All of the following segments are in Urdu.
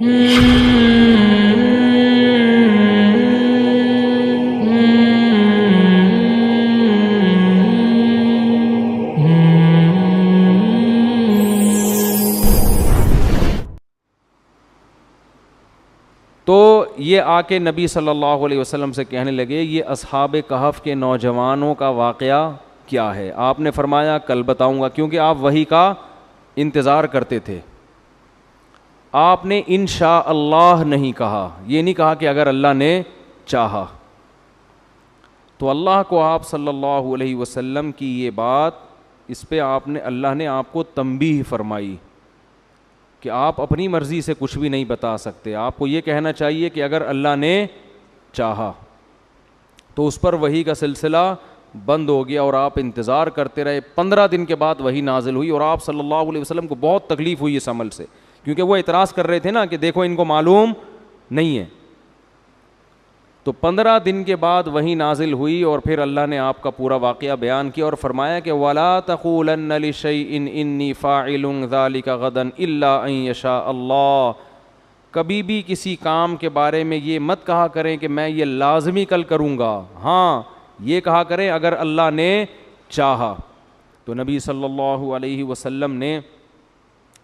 تو یہ آ کے نبی صلی اللہ علیہ وسلم سے کہنے لگے یہ اصحاب کہف کے نوجوانوں کا واقعہ کیا ہے؟ آپ نے فرمایا کل بتاؤں گا، کیونکہ آپ وحی کا انتظار کرتے تھے. آپ نے انشاء اللہ نہیں کہا، یہ نہیں کہا کہ اگر اللہ نے چاہا. تو اللہ کو آپ صلی اللہ علیہ وسلم کی یہ بات، اس پہ اللہ نے آپ کو تنبیہ فرمائی کہ آپ اپنی مرضی سے کچھ بھی نہیں بتا سکتے. آپ کو یہ کہنا چاہیے کہ اگر اللہ نے چاہا. تو اس پر وحی کا سلسلہ بند ہو گیا اور آپ انتظار کرتے رہے. 15 دن کے بعد وحی نازل ہوئی اور آپ صلی اللہ علیہ وسلم کو بہت تکلیف ہوئی اس عمل سے، کیونکہ وہ اعتراض کر رہے تھے نا کہ دیکھو ان کو معلوم نہیں ہے. تو 15 دن کے بعد وحی نازل ہوئی اور پھر اللہ نے آپ کا پورا واقعہ بیان کیا اور فرمایا کہ وَلَا تَقُولَنَّ لِشَيْءٍ إِنِّي فَاعِلٌ ذَلِكَ غَدًا إِلَّا أَن يَشَاءَ اللَّهُ. کبھی بھی کسی کام کے بارے میں یہ مت کہا کریں کہ میں یہ لازمی کل کروں گا، ہاں یہ کہا کریں اگر اللہ نے چاہا. تو نبی صلی اللہ علیہ وسلم نے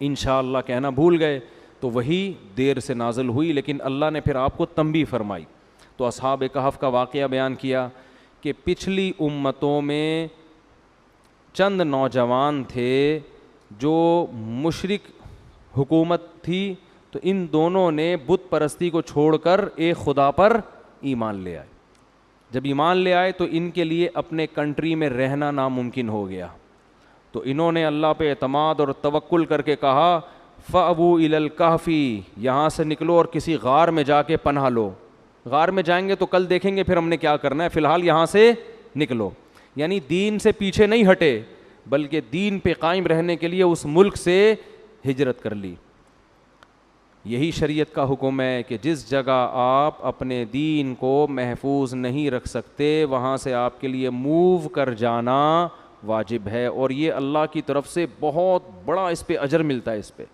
انشاءاللہ کہنا بھول گئے تو وہی دیر سے نازل ہوئی، لیکن اللہ نے پھر آپ کو تنبیہ فرمائی. تو اصحاب کہف کا واقعہ بیان کیا کہ پچھلی امتوں میں چند نوجوان تھے جو مشرک حکومت تھی، تو ان دونوں نے بت پرستی کو چھوڑ کر ایک خدا پر ایمان لے آئے. جب ایمان لے آئے تو ان کے لیے اپنے کنٹری میں رہنا ناممکن ہو گیا. تو انہوں نے اللہ پہ اعتماد اور توکل کر کے کہا فَأْوُوا إِلَى الْكَهْفِ، یہاں سے نکلو اور کسی غار میں جا کے پناہ لو. غار میں جائیں گے تو کل دیکھیں گے پھر ہم نے کیا کرنا ہے، فی الحال یہاں سے نکلو. یعنی دین سے پیچھے نہیں ہٹے بلکہ دین پہ قائم رہنے کے لیے اس ملک سے ہجرت کر لی. یہی شریعت کا حکم ہے کہ جس جگہ آپ اپنے دین کو محفوظ نہیں رکھ سکتے وہاں سے آپ کے لیے موو کر جانا واجب ہے، اور یہ اللہ کی طرف سے بہت بڑا اس پہ اجر ملتا ہے. اس پہ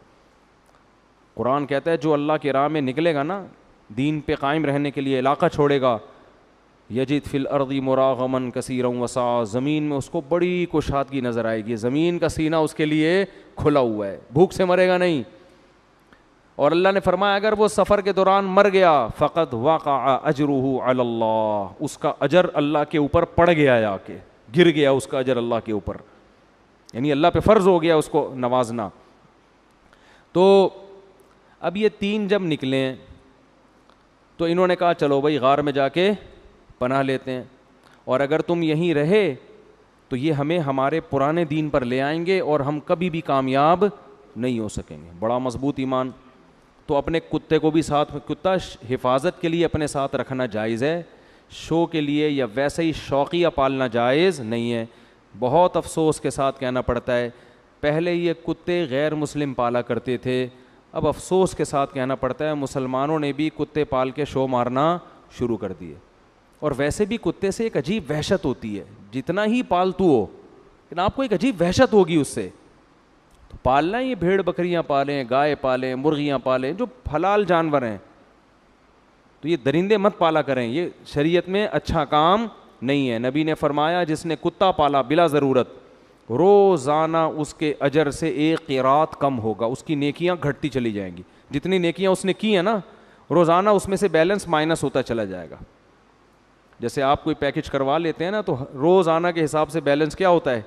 قرآن کہتا ہے جو اللہ کی راہ میں نکلے گا نا، دین پہ قائم رہنے کے لیے علاقہ چھوڑے گا، یجد فی الارض مراغما کثیرا وسعا، زمین میں اس کو بڑی کشادگی نظر آئے گی، زمین کا سینہ اس کے لیے کھلا ہوا ہے، بھوک سے مرے گا نہیں. اور اللہ نے فرمایا اگر وہ سفر کے دوران مر گیا فقد وقع اجرہ علی اللہ، اس کا اجر اللہ کے اوپر پڑ گیا، جا کے گر گیا اس کا اجر اللہ کے اوپر، یعنی اللہ پہ فرض ہو گیا اس کو نوازنا. تو اب یہ تین جب نکلے تو انہوں نے کہا چلو بھائی غار میں جا کے پناہ لیتے ہیں، اور اگر تم یہیں رہے تو یہ ہمیں ہمارے پرانے دین پر لے آئیں گے اور ہم کبھی بھی کامیاب نہیں ہو سکیں گے. بڑا مضبوط ایمان. تو اپنے کتے کو بھی ساتھ، کتا حفاظت کے لیے اپنے ساتھ رکھنا جائز ہے، شو کے لیے یا ویسے ہی شوقیہ پالنا جائز نہیں ہے. بہت افسوس کے ساتھ کہنا پڑتا ہے پہلے یہ کتے غیر مسلم پالا کرتے تھے، اب افسوس کے ساتھ کہنا پڑتا ہے مسلمانوں نے بھی کتے پال کے شو مارنا شروع کر دیے. اور ویسے بھی کتے سے ایک عجیب وحشت ہوتی ہے، جتنا ہی پالتو ہو لیکن آپ کو ایک عجیب وحشت ہوگی اس سے. تو پالنا یہ بھیڑ بکریاں پالیں، گائے پالیں، مرغیاں پالیں جو حلال جانور ہیں، تو یہ درندے مت پالا کریں، یہ شریعت میں اچھا کام نہیں ہے. نبی نے فرمایا جس نے کتا پالا بلا ضرورت روزانہ اس کے اجر سے ایک قیرات کم ہوگا، اس کی نیکیاں گھٹتی چلی جائیں گی. جتنی نیکیاں اس نے کی ہیں نا روزانہ اس میں سے بیلنس مائنس ہوتا چلا جائے گا. جیسے آپ کوئی پیکج کروا لیتے ہیں نا تو روزانہ کے حساب سے بیلنس کیا ہوتا ہے،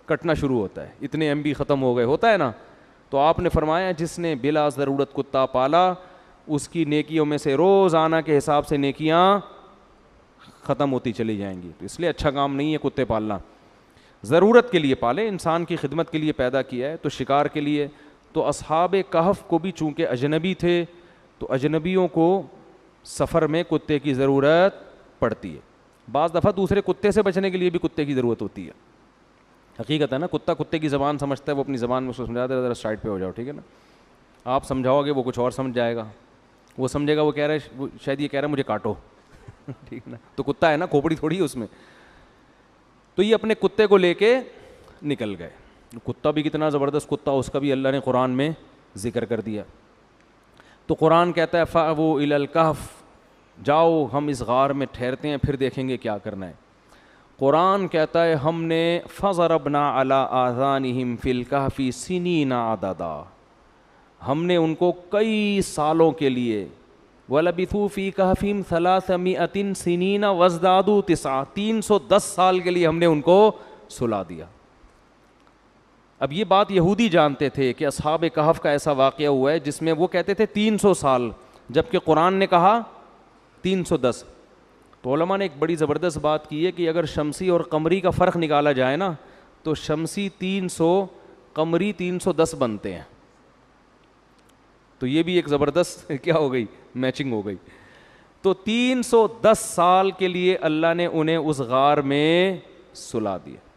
کٹنا شروع ہوتا ہے، اتنے ایم بی ختم ہو گئے، ہوتا ہے نا. تو آپ نے فرمایا جس نے بلا ضرورت کتا پالا اس کی نیکیوں میں سے روزانہ کے حساب سے نیکیاں ختم ہوتی چلی جائیں گی. تو اس لیے اچھا کام نہیں ہے کتے پالنا. ضرورت کے لیے پالے، انسان کی خدمت کے لیے پیدا کیا ہے، تو شکار کے لیے. تو اصحاب کہف کو بھی چونکہ اجنبی تھے تو اجنبیوں کو سفر میں کتے کی ضرورت پڑتی ہے. بعض دفعہ دوسرے کتے سے بچنے کے لیے بھی کتے کی ضرورت ہوتی ہے. حقیقت ہے نا، کتا کتے کی زبان سمجھتا ہے، وہ اپنی زبان میں اس کو سمجھاتا ہے ذرا سائڈ پہ ہو جاؤ، ٹھیک ہے نا. آپ سمجھاؤ گے وہ کچھ اور سمجھ جائے گا، وہ سمجھے گا وہ کہہ رہا ہے شاید یہ کہہ رہا ہے مجھے کاٹو ٹھیک ہے نا. تو کتا ہے نا، کھوپڑی تھوڑی ہے اس میں. تو یہ اپنے کتے کو لے کے نکل گئے. کتا بھی کتنا زبردست کتا، اس کا بھی اللہ نے قرآن میں ذکر کر دیا. تو قرآن کہتا ہے فَأْوُوا إِلَى الْكَهْفِ، جاؤ ہم اس غار میں ٹھہرتے ہیں پھر دیکھیں گے کیا کرنا ہے۔ قرآن کہتا ہے ہم نے فَضَرَبْنَا عَلَىٰ آذَانِهِمْ فِي الْكَهْفِ سِنِينَ عَدَدًا، ہم نے ان کو کئی سالوں کے لیے وَلَبِثُوا فِي كَهْفِهِمْ 300 سِنِينَ وَازْدَادُوا 9، 310 سال کے لیے ہم نے ان کو سلا دیا۔ اب یہ بات یہودی جانتے تھے کہ اصحاب کہف کا ایسا واقعہ ہوا ہے جس میں وہ کہتے تھے 300 سال، جبکہ قرآن نے کہا 310۔ تو علماء نے ایک بڑی زبردست بات کی ہے کہ اگر شمسی اور قمری کا فرق نکالا جائے نا تو شمسی 300 قمری 310 بنتے ہیں۔ تو یہ بھی ایک زبردست کیا ہو گئی، میچنگ ہو گئی۔ تو 310 سال کے لیے اللہ نے انہیں اس غار میں سلا دیا۔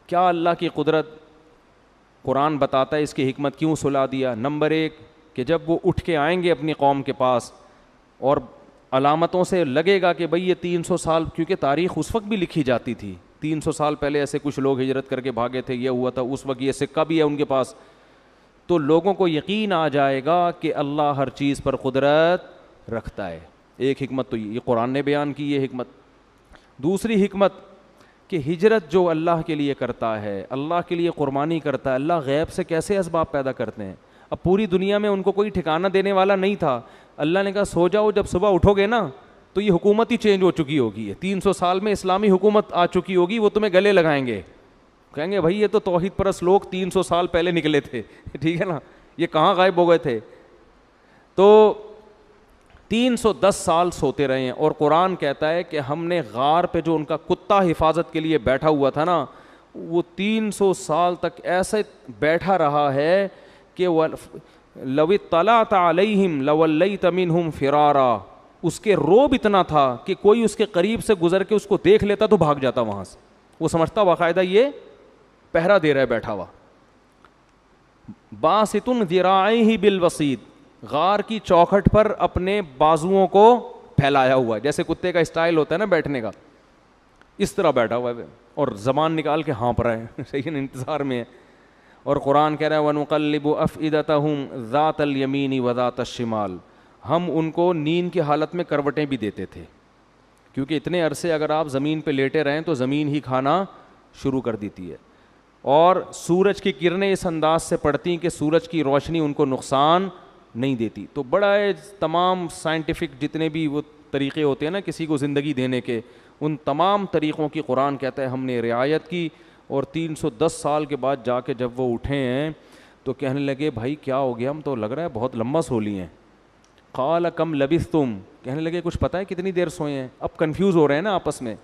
کیا اللہ کی قدرت، قرآن بتاتا ہے اس کی حکمت کیوں سلا دیا۔ نمبر 1 کہ جب وہ اٹھ کے آئیں گے اپنی قوم کے پاس اور علامتوں سے لگے گا کہ بھئی یہ 300 سال، کیونکہ تاریخ اس وقت بھی لکھی جاتی تھی، 300 سال پہلے ایسے کچھ لوگ ہجرت کر کے بھاگے تھے، یہ ہوا تھا اس وقت، یہ سکہ بھی ہے ان کے پاس، تو لوگوں کو یقین آ جائے گا کہ اللہ ہر چیز پر قدرت رکھتا ہے۔ ایک حکمت تو یہ قرآن نے بیان کی، یہ حکمت۔ دوسری حکمت کہ ہجرت جو اللہ کے لیے کرتا ہے، اللہ کے لیے قربانی کرتا ہے، اللہ غیب سے کیسے اسباب پیدا کرتے ہیں۔ اب پوری دنیا میں ان کو کوئی ٹھکانہ دینے والا نہیں تھا، اللہ نے کہا سو جاؤ، جب صبح اٹھو گے نا تو یہ حکومت ہی چینج ہو چکی ہوگی، 300 سال میں اسلامی حکومت آ چکی ہوگی، وہ تمہیں گلے لگائیں گے، کہیں گے بھائی یہ تو توحید پرست لوگ 300 سال پہلے نکلے تھے، ٹھیک ہے نا، یہ کہاں غائب ہو گئے تھے۔ تو 310 سال سوتے رہے ہیں، اور قرآن کہتا ہے کہ ہم نے غار پہ جو ان کا کتا حفاظت کے لیے بیٹھا ہوا تھا نا، وہ 300 سال تک ایسے بیٹھا رہا ہے کہ لو اطلعت علیہم لولیت منہم فرارا، اس کے روب اتنا تھا کہ کوئی اس کے قریب سے گزر کے اس کو دیکھ لیتا تو بھاگ جاتا وہاں سے، وہ سمجھتا باقاعدہ یہ پہرا دے رہا ہے بیٹھا ہوا۔ باسط ذراعیہ بالوسید، غار کی چوکھٹ پر اپنے بازوؤں کو پھیلایا ہوا ہے، جیسے کتے کا اسٹائل ہوتا ہے نا بیٹھنے کا، اس طرح بیٹھا ہوا ہے، اور زبان نکال کے ہانپ رہا ہے، صحیح نا، انتظار میں ہے۔ اور قرآن کہہ رہا ہے وَنُقَلِّبُ أَفْئِدَتَهُمْ ذَاتَ الْيَمِينِ وَذَاتَ الشِّمَالِ، ہم ان کو نیند کی حالت میں کروٹیں بھی دیتے تھے، کیونکہ اتنے عرصے اگر آپ زمین پہ لیٹے رہیں تو زمین ہی کھانا شروع کر دیتی ہے، اور سورج کی کرنیں اس انداز سے پڑتی کہ سورج کی روشنی ان کو نقصان نہیں دیتی۔ تو بڑا تمام سائنٹیفک جتنے بھی وہ طریقے ہوتے ہیں نا کسی کو زندگی دینے کے، ان تمام طریقوں کی قرآن کہتا ہے ہم نے رعایت کی، اور 310 سال کے بعد جا کے جب وہ اٹھے ہیں تو کہنے لگے بھائی کیا ہو گیا، ہم تو لگ رہا ہے بہت لمبا سو لیے ہیں۔ قال کم لبثتم، کہنے لگے کچھ پتہ ہے کتنی دیر سوئے ہیں، اب کنفیوز ہو رہے ہیں نا آپس میں،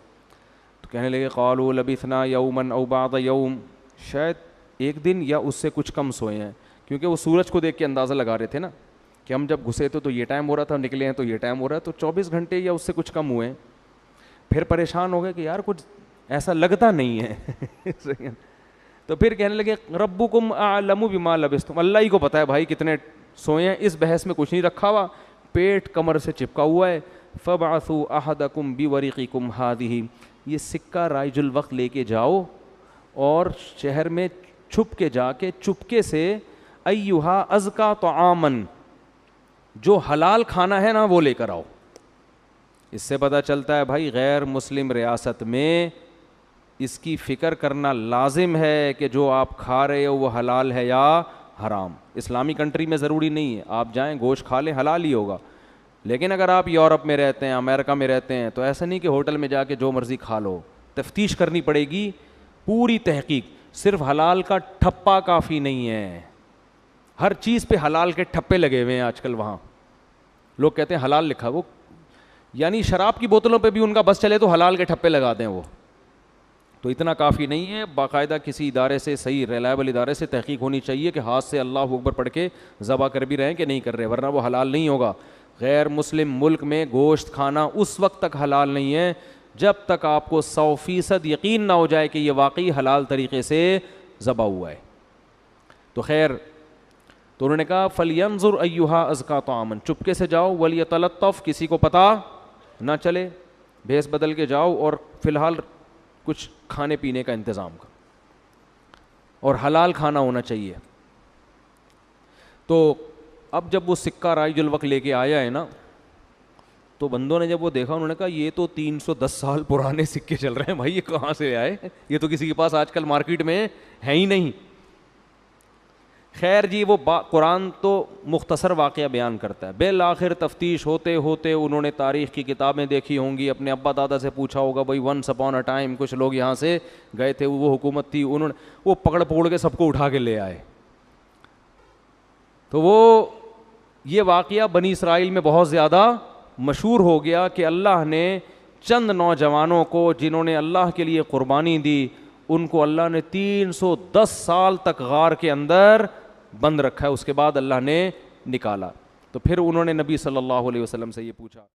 تو کہنے لگے قالوا لبثنا یوما او بعض یوم، شاید ایک دن یا اس سے کچھ کم سوئے ہیں، کیونکہ وہ سورج کو دیکھ کے اندازہ لگا رہے تھے نا کہ ہم جب گھسے تو یہ ٹائم ہو رہا تھا، نکلے ہیں تو یہ ٹائم ہو رہا ہے، تو 24 گھنٹے یا اس سے کچھ کم ہوئے ہیں۔ پھر پریشان ہو گئے کہ یار کچھ ایسا لگتا نہیں ہے تو پھر کہنے لگے ربکم اعلم بما لبثتم، اللہ ہی کو پتہ ہے بھائی کتنے سوئے ہیں، اس بحث میں کچھ نہیں رکھا ہوا، پیٹ کمر سے چپکا ہوا ہے۔ فبعثوا احدکم بورقکم ہذہ، یہ سکہ رائج الوقت لے کے جاؤ اور شہر میں چھپ کے جا کے چپکے سے ایھا ازکا طعامن، جو حلال کھانا ہے نا وہ لے کر آؤ۔ اس سے پتہ چلتا ہے بھائی غیر مسلم ریاست میں اس کی فکر کرنا لازم ہے کہ جو آپ کھا رہے ہو وہ حلال ہے یا حرام۔ اسلامی کنٹری میں ضروری نہیں ہے آپ جائیں گوشت کھا لیں حلال ہی ہوگا، لیکن اگر آپ یورپ میں رہتے ہیں، امریکہ میں رہتے ہیں، تو ایسا نہیں کہ ہوٹل میں جا کے جو مرضی کھا لو، تفتیش کرنی پڑے گی، پوری تحقیق۔ صرف حلال کا ٹھپا کافی نہیں ہے، ہر چیز پہ حلال کے ٹھپے لگے ہوئے ہیں آج کل، وہاں لوگ کہتے ہیں حلال لکھا، وہ یعنی شراب کی بوتلوں پہ بھی ان کا بس چلے تو حلال کے ٹھپے لگا دیں وہ، تو اتنا کافی نہیں ہے۔ باقاعدہ کسی ادارے سے، صحیح ریلائبل ادارے سے تحقیق ہونی چاہیے کہ ہاتھ سے اللہ اکبر پڑھ کے ذبح کر بھی رہے ہیں کہ نہیں کر رہے، ورنہ وہ حلال نہیں ہوگا۔ غیر مسلم ملک میں گوشت کھانا اس وقت تک حلال نہیں ہے جب تک آپ کو 100% یقین نہ ہو جائے کہ یہ واقعی حلال طریقے سے ذبح ہوا ہے۔ تو خیر، تو انہوں نے کہا فَلْيَنظُرْ أَيُّهَا أَزْكَىٰ طَعَامًا، چپکے سے جاؤ، وَلْيَتَلَطَّفْ، کسی کو پتہ نہ چلے، بھیس بدل کے جاؤ اور فی الحال کچھ کھانے پینے کا انتظام کر، اور حلال کھانا ہونا چاہیے۔ تو اب جب وہ سکہ رائج الوقت لے کے آیا ہے نا, تو بندوں نے جب وہ دیکھا انہوں نے کہا یہ تو 310 سال پرانے سکے چل رہے ہیں بھائی, یہ کہاں سے آئے, یہ تو کسی کے پاس آج کل مارکیٹ میں ہے ہی نہیں. خیر جی, وہ قرآن تو مختصر واقعہ بیان کرتا ہے. بالآخر تفتیش ہوتے ہوتے انہوں نے تاریخ کی کتابیں دیکھی ہوں گی, اپنے ابا دادا سے پوچھا ہوگا بھائی ونس اپون اے ٹائم کچھ لوگ یہاں سے گئے تھے, وہ حکومت تھی, انہوں نے وہ پکڑ کے سب کو اٹھا کے لے آئے. تو وہ یہ واقعہ بنی اسرائیل میں بہت زیادہ مشہور ہو گیا کہ اللہ نے چند نوجوانوں کو جنہوں نے اللہ کے لیے قربانی دی, ان کو اللہ نے 310 سال تک غار کے اندر بند رکھا ہے, اس کے بعد اللہ نے نکالا. تو پھر انہوں نے نبی صلی اللہ علیہ وسلم سے یہ پوچھا.